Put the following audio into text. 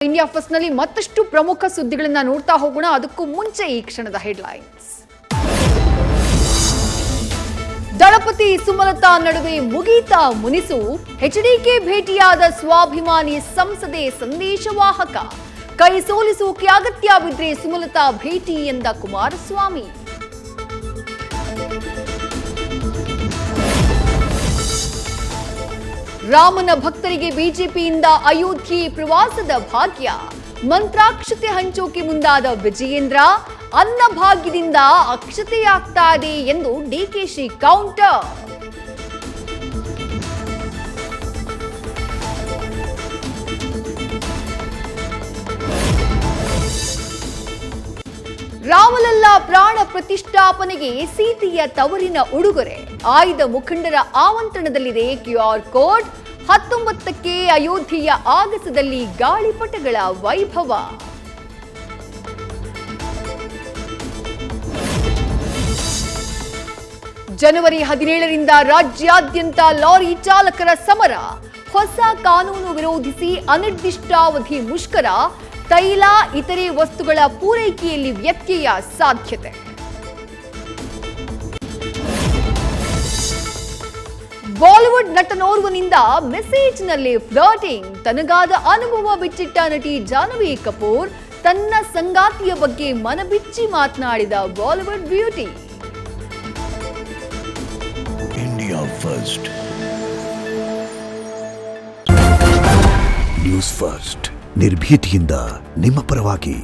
India first ನಲ್ಲಿ ಮತ್ತಷ್ಟು ಪ್ರಮುಖ ಸುದ್ದಿಗಳನ್ನ ನೋಡ್ತಾ ಹೋಗೋಣ. ಅದಕ್ಕೂ ಮುಂಚೆ ಈ ಕ್ಷಣದ ಹೆಡ್ಲೈನ್ಸ್. ದಳಪತಿ ಸುಮಲತಾ ನಡುವೆ ಮುಗೀತಾ ಮುನಿಸು. ಎಚ್ಡಿಕೆ ಭೇಟಿಯಾದ ಸ್ವಾಭಿಮಾನಿ ಸಂಸದೆ ಸಂದೇಶವಾಹಕ. ಕೈ ಸೋಲಿಸೋಕೆ ಅಗತ್ಯ ಬಿದ್ರೆ ಸುಮಲತಾ ಭೇಟಿ ಎಂದ ಕುಮಾರಸ್ವಾಮಿ. ರಾಮನ ಭಕ್ತರಿಗೆ ಬಿಜೆಪಿಯಿಂದ ಅಯೋಧ್ಯೆ ಪ್ರವಾಸದ ಭಾಗ್ಯ. ಮಂತ್ರಾಕ್ಷತೆ ಹಂಚೋಕೆ ಮುಂದಾದ ವಿಜಯೇಂದ್ರ. ಅನ್ನಭಾಗ್ಯದಿಂದ ಅಕ್ಷತೆಯಾಗ್ತಾ ಇದೆ ಎಂದು ಡಿಕೆಶಿ ಕೌಂಟರ್. ರಾಮಲಲ್ಲಾ ಪ್ರಾಣ ಪ್ರತಿಷ್ಠಾಪನೆಗೆ ಸೀತೆಯ ತವರಿನ ಉಡುಗೊರೆ. ಆಯ್ದ ಮುಖಂಡರ ಆಮಂತ್ರಣದಲ್ಲಿದೆ ಕ್ಯೂಆರ್ ಕೋಡ್. 19ಕ್ಕೆ ಅಯೋಧ್ಯೆಯ ಆಗಸದಲ್ಲಿ ಗಾಳಿಪಟಗಳ ವೈಭವ. ಜನವರಿ 17ರಿಂದ ರಾಜ್ಯಾದ್ಯಂತ ಲಾರಿ ಚಾಲಕರ ಸಮರ. ಹೊಸ ಕಾನೂನು ವಿರೋಧಿಸಿ ಅನಿರ್ದಿಷ್ಟಾವಧಿ ಮುಷ್ಕರ. ತೈಲ ಇತರೆ ವಸ್ತುಗಳ ಪೂರೈಕೆಯಲ್ಲಿ ವ್ಯತ್ಯಯ ಸಾಧ್ಯತೆ. Bollywood ನಟನೋರ್ವನಿಂದ ಮೆಸೇಜ್ನಲ್ಲಿ flirting. ತನಗಾದ ಅನುಭವ ಬಿಚ್ಚಿಟ್ಟ ನಟಿ ಜಾಹ್ನವಿ ಕಪೂರ್. ತನ್ನ ಸಂಗಾತಿಯ ಬಗ್ಗೆ ಮನಬಿಚ್ಚಿ ಮಾತನಾಡಿದ Bollywood beauty. India first news first, ನಿರ್ಭೀತಿಯಿಂದ ನಿಮ್ಮ ಪರವಾಗಿ.